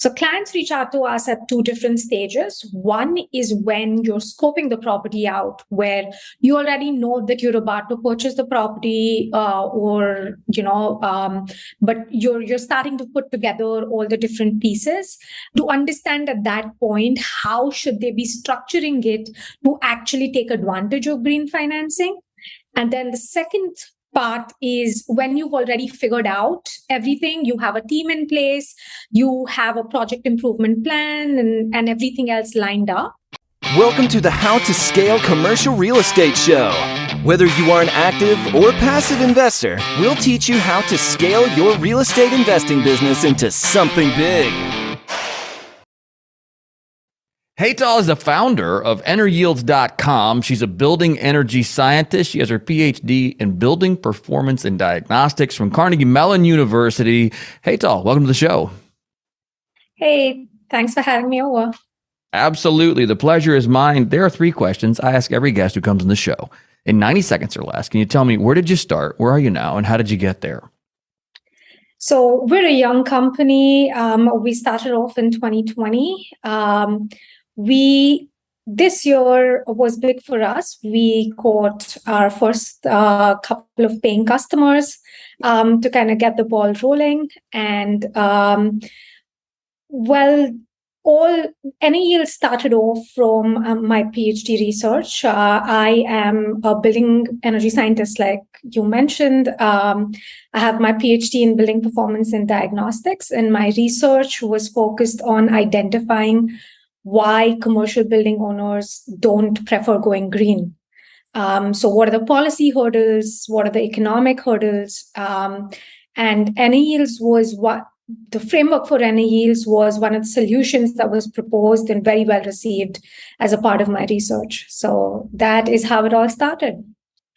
So clients reach out to us at two different stages. One is when you're scoping the property out, where you already know that you're about to purchase the property, but you're starting to put together all the different pieces to understand at that point how should they be structuring it to actually take advantage of green financing. And then the second part is when you've already figured out everything, you have a team in place, you have a project improvement plan and everything else lined up. Welcome to the How to Scale Commercial Real Estate Show. Whether you are an active or passive investor, we'll teach you how to scale your real estate investing business into something big. Hetal is the founder of EnerYields.com. She's a building energy scientist. She has her Ph.D. in Building Performance and Diagnostics from Carnegie Mellon University. Hetal, welcome to the show. Hey, thanks for having me over. Absolutely. The pleasure is mine. There are three questions I ask every guest who comes on the show. In 90 seconds or less, can you tell me, where did you start? Where are you now? And how did you get there? So we're a young company. We started off in 2020. This year was big for us. We caught our first couple of paying customers to kind of get the ball rolling. And EnerYields started off from my PhD research. I am a building energy scientist, like you mentioned. I have my PhD in Building Performance and Diagnostics, and my research was focused on identifying why commercial building owners don't prefer going green. So what are the policy hurdles? What are the economic hurdles? And EnerYields was the framework for EnerYields was one of the solutions that was proposed and very well received as a part of my research. So that is how it all started.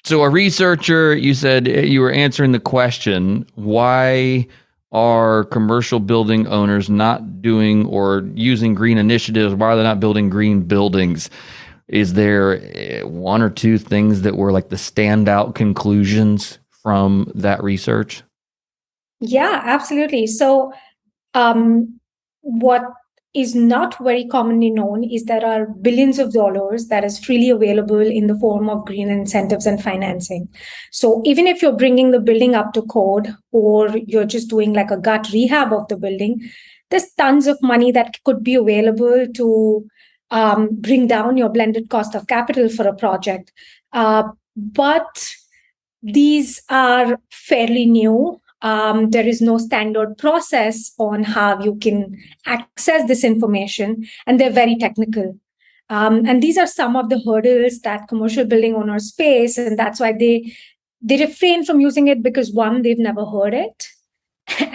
So a researcher, you said you were answering the question, why are commercial building owners not doing or using green initiatives? Why are they not building green buildings? Is there one or two things that were like the standout conclusions from that research? Yeah, absolutely. So what is not very commonly known is there are billions of dollars that is freely available in the form of green incentives and financing. So even if you're bringing the building up to code or you're just doing like a gut rehab of the building, there's tons of money that could be available to bring down your blended cost of capital for a project. But these are fairly new. There is no standard process on how you can access this information, and they're very technical. And these are some of the hurdles that commercial building owners face, and that's why they refrain from using it because, one, they've never heard it,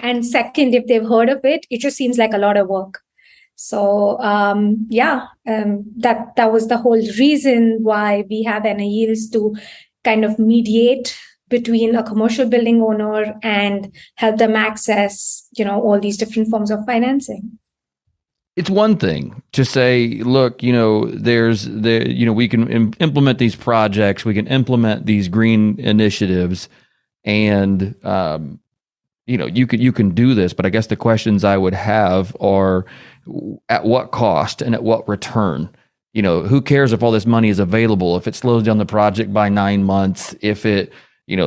and second, if they've heard of it, it just seems like a lot of work. So that was the whole reason why we have EnerYields to kind of mediate between a commercial building owner and help them access, all these different forms of financing. It's one thing to say, look, we can implement these projects, we can implement these green initiatives, and you can do this. But I guess the questions I would have are, at what cost and at what return? Who cares if all this money is available, if it slows down the project by 9 months, if it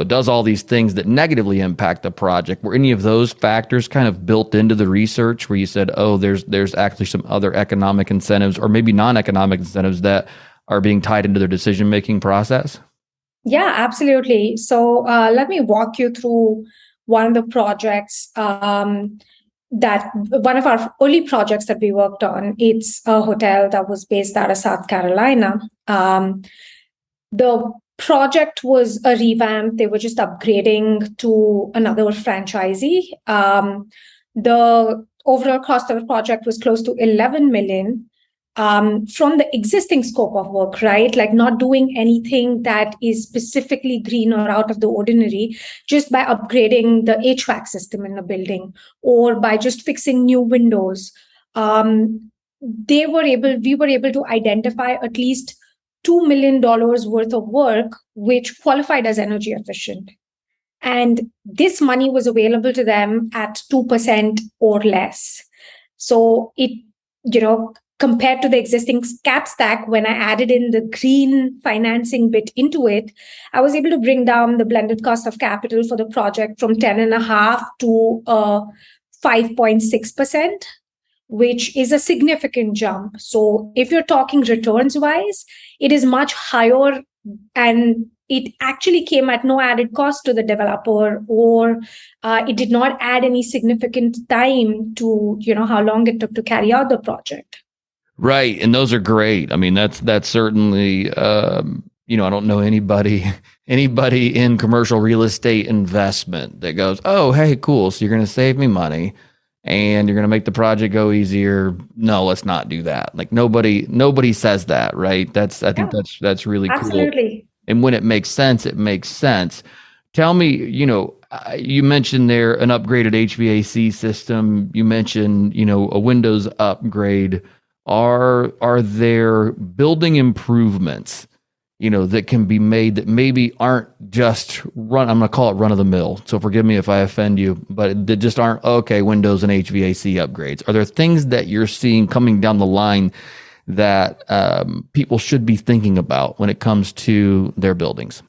does all these things that negatively impact the project? Were any of those factors kind of built into the research where you said, oh, there's actually some other economic incentives or maybe non-economic incentives that are being tied into their decision-making process? Yeah, absolutely. So let me walk you through one of the projects one of our early projects that we worked on. It's a hotel that was based out of South Carolina. The project was a revamp. They were just upgrading to another franchisee. The overall cost of the project was close to $11 million from the existing scope of work, right? Like not doing anything that is specifically green or out of the ordinary, just by upgrading the HVAC system in the building or by just fixing new windows. We were able to identify at least $2 million worth of work, which qualified as energy efficient. And this money was available to them at 2% or less. So it, compared to the existing cap stack, when I added in the green financing bit into it, I was able to bring down the blended cost of capital for the project from 10.5 to 5.6%, which is a significant jump. So if you're talking returns wise, it is much higher, and it actually came at no added cost to the developer, or it did not add any significant time to how long it took to carry out the project. Right, and those are great. I mean, that's certainly I don't know anybody in commercial real estate investment that goes, "Oh, hey, cool. So you're going to save me money and you're going to make the project go easier." No, let's not do that. Like nobody says that, right? I think that's really cool. Absolutely. And when it makes sense, it makes sense. Tell me, you mentioned there an upgraded HVAC system. You mentioned, a Windows upgrade. Are there building improvements, that can be made that maybe aren't just I'm going to call it run of the mill. So forgive me if I offend you, but that just aren't, okay, Windows and HVAC upgrades. Are there things that you're seeing coming down the line that people should be thinking about when it comes to their buildings?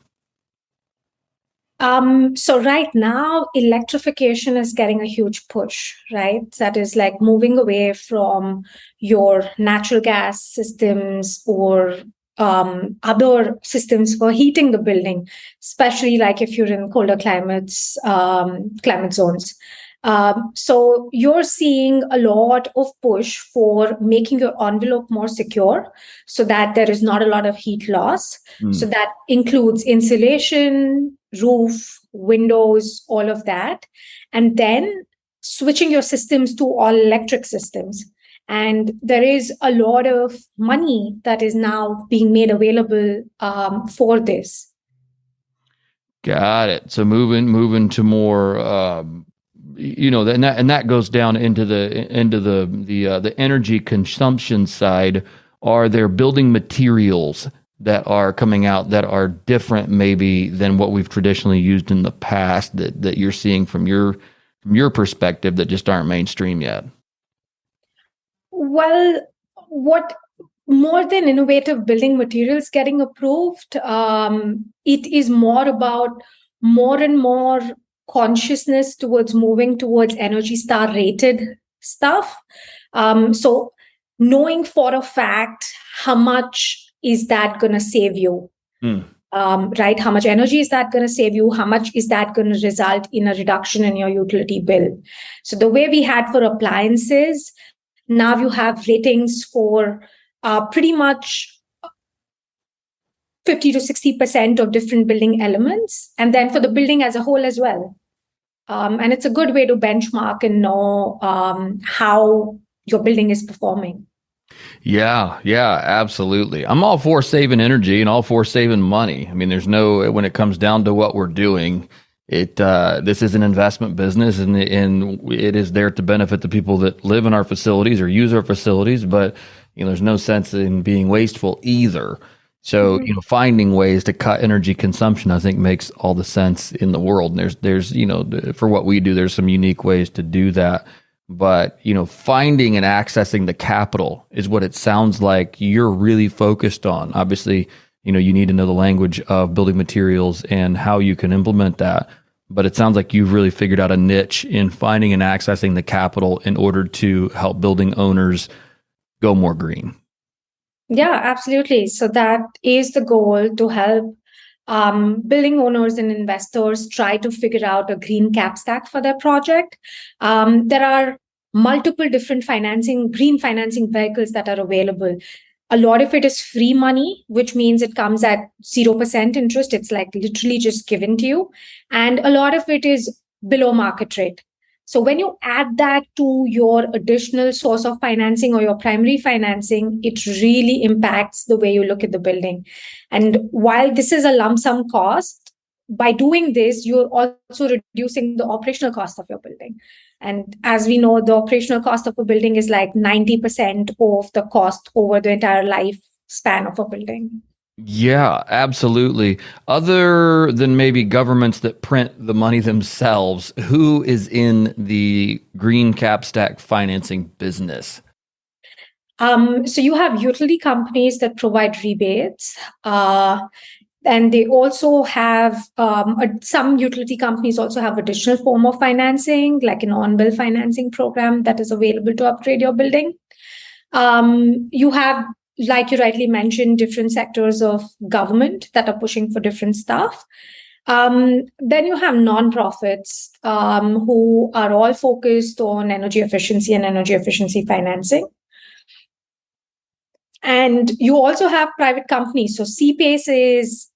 So right now, electrification is getting a huge push, right? That is like moving away from your natural gas systems or other systems for heating the building, especially like if you're in colder climate zones. So you're seeing a lot of push for making your envelope more secure so that there is not a lot of heat loss. So that includes insulation, roof, windows, all of that. And then switching your systems to all electric systems. And there is a lot of money that is now being made available for this. Got it. So moving to more, and that goes down into the energy consumption side. Are there building materials that are coming out that are different maybe than what we've traditionally used in the past that you're seeing from your perspective that just aren't mainstream yet? Well, what more than innovative building materials getting approved, it is more about more and more consciousness towards moving towards Energy Star rated stuff. So knowing for a fact how much is that going to save you, right? How much energy is that going to save you? How much is that going to result in a reduction in your utility bill? So the way we had for appliances, now you have ratings for pretty much 50 to 60% of different building elements, and then for the building as a whole as well. And it's a good way to benchmark and know how your building is performing. Yeah, absolutely. I'm all for saving energy and all for saving money. I mean, when it comes down to what we're doing, this is an investment business, and it is there to benefit the people that live in our facilities or use our facilities. But there's no sense in being wasteful either. So finding ways to cut energy consumption, I think, makes all the sense in the world. And there's for what we do, there's some unique ways to do that. But finding and accessing the capital is what it sounds like you're really focused on. Obviously, you need to know the language of building materials and how you can implement that. But it sounds like you've really figured out a niche in finding and accessing the capital in order to help building owners go more green. Yeah, absolutely. So that is the goal, to help building owners and investors try to figure out a green cap stack for their project. There are multiple different green financing vehicles that are available. A lot of it is free money, which means it comes at 0% interest. It's like literally just given to you. And a lot of it is below market rate. So when you add that to your additional source of financing or your primary financing, it really impacts the way you look at the building. And while this is a lump sum cost, by doing this, you're also reducing the operational cost of your building. And as we know, the operational cost of a building is like 90% of the cost over the entire lifespan of a building. Yeah, absolutely. Other than maybe governments that print the money themselves, who is in the green cap stack financing business? So you have utility companies that provide rebates. And they also have some utility companies also have additional form of financing, like an on-bill financing program that is available to upgrade your building. You have, like you rightly mentioned, different sectors of government that are pushing for different stuff. Then you have nonprofits who are all focused on energy efficiency and energy efficiency financing. And you also have private companies. So CPACE is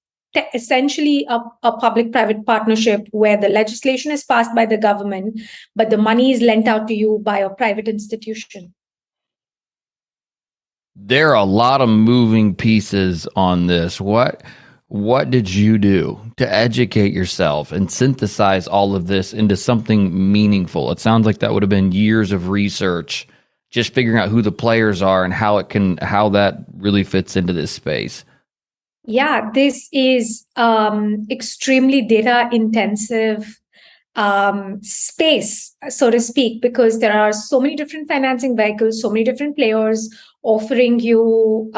essentially a public-private partnership where the legislation is passed by the government, but the money is lent out to you by a private institution. There are a lot of moving pieces on this. What did you do to educate yourself and synthesize all of this into something meaningful? It sounds like that would have been years of research, just figuring out who the players are and how that really fits into this space. Yeah, this is extremely data intensive space, so to speak, because there are so many different financing vehicles, so many different players offering you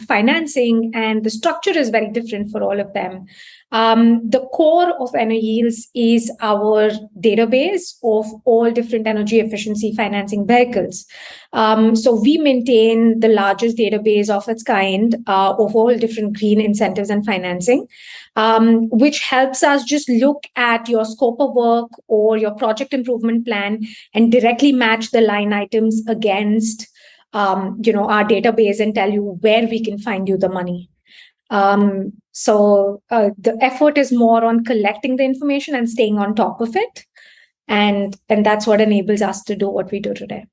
financing, and the structure is very different for all of them. The core of EnerYields is our database of all different energy efficiency financing vehicles. So we maintain the largest database of its kind of all different green incentives and financing, which helps us just look at your scope of work or your project improvement plan and directly match the line items against our database and tell you where we can find you the money. So the effort is more on collecting the information and staying on top of it. And that's what enables us to do what we do today.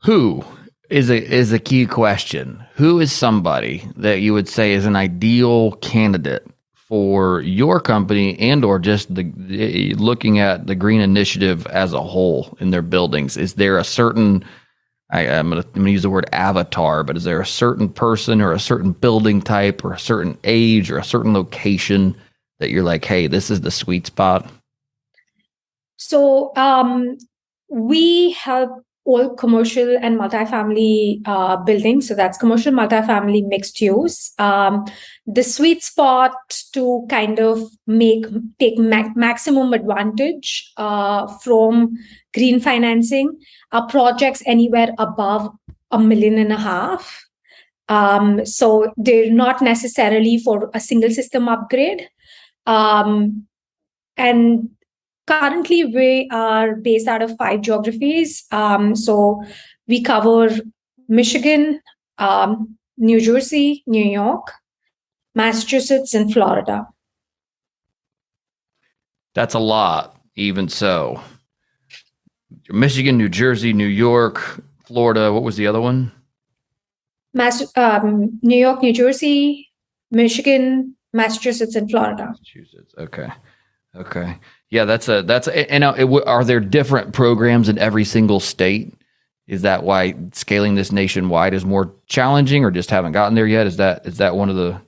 Who is a key question. Who is somebody that you would say is an ideal candidate for your company and or just looking at the green initiative as a whole in their buildings? Is there a certain, I'm going to use the word avatar, but is there a certain person or a certain building type or a certain age or a certain location that you're like, hey, this is the sweet spot? So we help all commercial and multifamily buildings. So that's commercial, multifamily, mixed use. The sweet spot to kind of take maximum advantage from green financing are projects anywhere above $1.5 million. So they're not necessarily for a single system upgrade. And currently, we are based out of 5 geographies. So we cover Michigan, New Jersey, New York, Massachusetts, and Florida. That's a lot, even so. Michigan, New Jersey, New York, Florida. What was the other one? New York, New Jersey, Michigan, Massachusetts, and Florida. Massachusetts. Okay. Yeah, are there different programs in every single state? Is that why scaling this nationwide is more challenging, or just haven't gotten there yet? Is that one of the?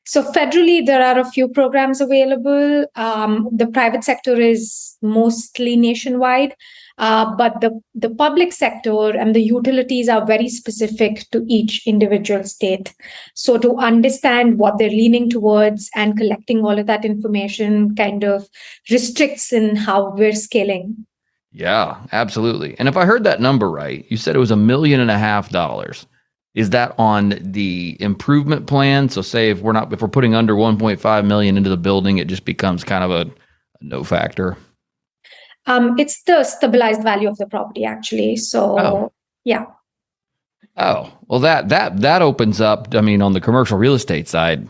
So federally, there are a few programs available. The private sector is mostly nationwide, but the public sector and the utilities are very specific to each individual state. So to understand what they're leaning towards and collecting all of that information kind of restricts in how we're scaling. Yeah, absolutely. And if I heard that number right, you said it was $1.5 million. Is that on the improvement plan? So say if we're putting under 1.5 million into the building, it just becomes kind of a no factor. It's the stabilized value of the property, actually. So, yeah. Oh, well, that opens up, on the commercial real estate side,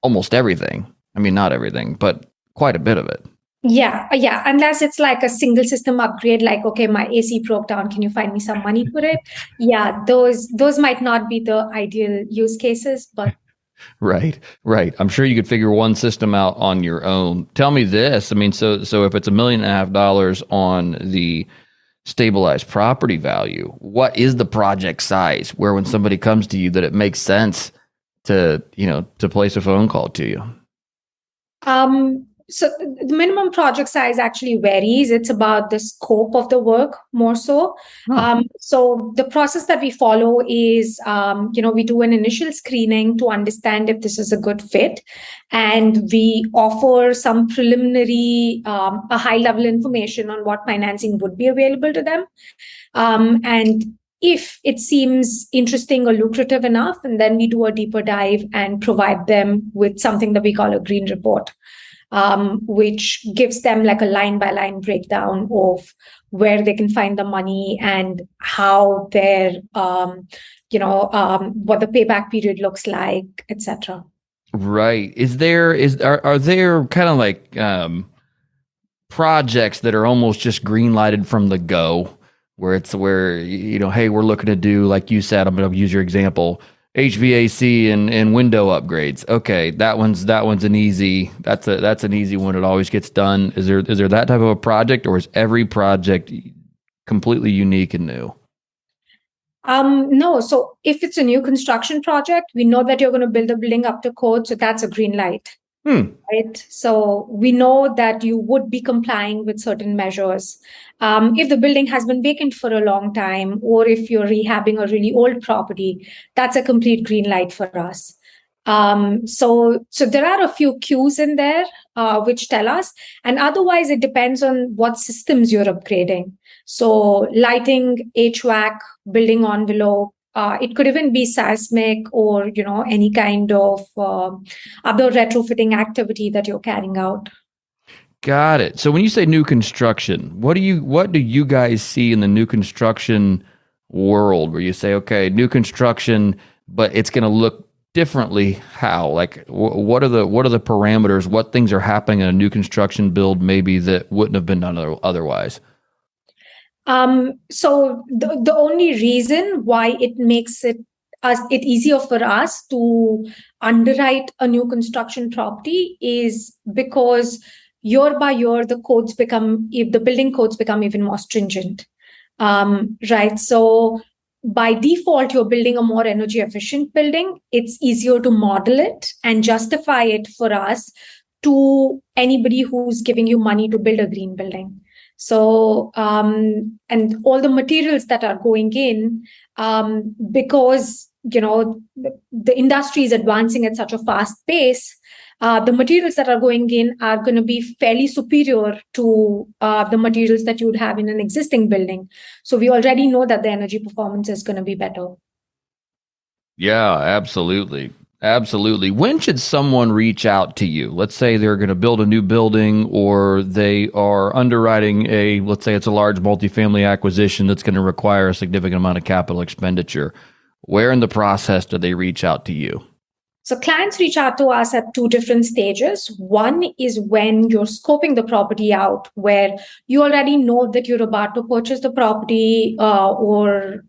almost everything. Not everything, but quite a bit of it. Yeah. Unless it's like a single system upgrade, like, okay, my AC broke down. Can you find me some money for it? Yeah, those might not be the ideal use cases, but. Right. I'm sure you could figure one system out on your own. Tell me this. So if it's $1.5 million on the stabilized property value, what is the project size where when somebody comes to you that it makes sense to place a phone call to you? So the minimum project size actually varies. It's about the scope of the work more so. So the process that we follow is, we do an initial screening to understand if this is a good fit. And we offer some preliminary, a high level information on what financing would be available to them. And if it seems interesting or lucrative enough, and then we do a deeper dive and provide them with something that we call a green report. Which gives them like a line by line breakdown of where they can find the money and how their, what the payback period looks like, etc. Right. Are there kind of like projects that are almost just green lighted from the go, where hey, we're looking to do, like you said, I'm going to use your example, HVAC and window upgrades. Okay, that's an easy one. It always gets done. Is there that type of a project, or is every project completely unique and new? No. So if it's a new construction project, we know that you're going to build a building up to code, so that's a green light. Right. So we know that you would be complying with certain measures. If the building has been vacant for a long time, or if you're rehabbing a really old property, that's a complete green light for us. So there are a few cues in there which tell us, and otherwise it depends on what systems you're upgrading. So lighting, HVAC, building envelope. It could even be seismic or, any kind of other retrofitting activity that you're carrying out. Got it. So when you say new construction, what do you guys see in the new construction world where you say, okay, new construction, but it's going to look differently? How? Like, what are the parameters? What things are happening in a new construction build maybe that wouldn't have been done otherwise? So the only reason why it makes it easier for us to underwrite a new construction property is because year by year the building codes become even more stringent, right? So by default, you're building a more energy efficient building. It's easier to model it and justify it for us to anybody who's giving you money to build a green building. So, and all the materials that are going in, because, the industry is advancing at such a fast pace, the materials that are going in are going to be fairly superior to the materials that you would have in an existing building. So we already know that the energy performance is going to be better. Yeah, absolutely. Absolutely. When should someone reach out to you? Let's say they're going to build a new building, or they are underwriting let's say it's a large multifamily acquisition that's going to require a significant amount of capital expenditure. Where in the process do they reach out to you? So clients reach out to us at two different stages. One is when you're scoping the property out, where you already know that you're about to purchase the property, but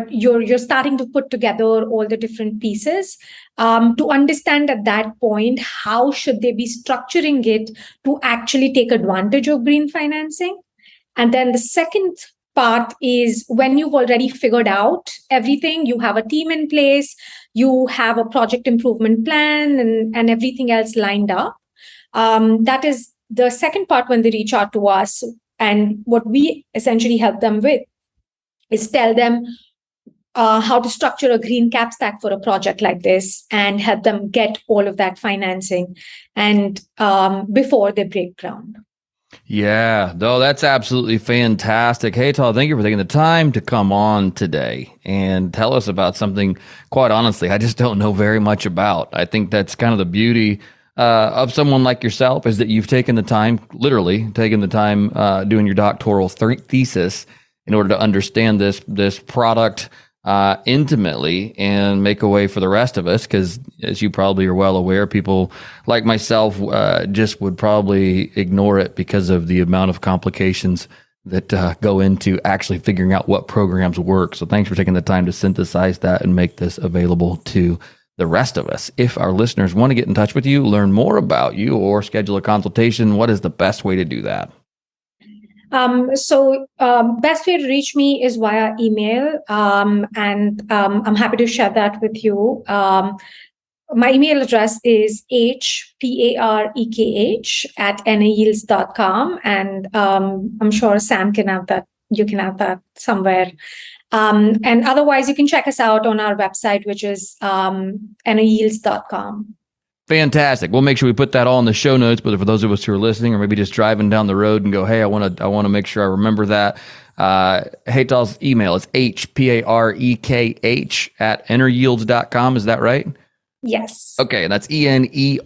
you're starting to put together all the different pieces to understand at that point how should they be structuring it to actually take advantage of green financing. And then the second part is when you've already figured out everything, you have a team in place, you have a project improvement plan and everything else lined up. That is the second part when they reach out to us. And what we essentially help them with is tell them how to structure a green cap stack for a project like this and help them get all of that financing and before they break ground. Yeah, no, that's absolutely fantastic. Hey, Hetal, thank you for taking the time to come on today and tell us about something, quite honestly, I just don't know very much about. I think that's kind of the beauty of someone like yourself, is that you've taken the time, literally taken the time doing your doctoral thesis in order to understand this product intimately and make a way for the rest of us, because as you probably are well aware, people like myself just would probably ignore it because of the amount of complications that go into actually figuring out what programs work. So thanks for taking the time to synthesize that and make this available to the rest of us. If our listeners want to get in touch with you, learn more about you, or schedule a consultation, what is the best way to do that? Best way to reach me is via email, and I'm happy to share that with you. My email address is hparekh@eneryields.com, and I'm sure Sam can have that. You can have that somewhere. And otherwise, you can check us out on our website, which is EnerYields.com. Fantastic. We'll make sure we put that all in the show notes. But for those of us who are listening, or maybe just driving down the road and go, "Hey, I want to make sure I remember that." Hetal's email is hparekh@eneryields.com. Is that right? Yes. Okay, that's ENERYE.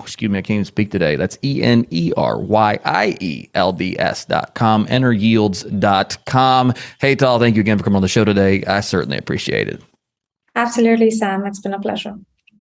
Excuse me, I can't even speak today. That's ENERYIELDS.com, EnerYields.com. Hetal, thank you again for coming on the show today. I certainly appreciate it. Absolutely, Sam. It's been a pleasure.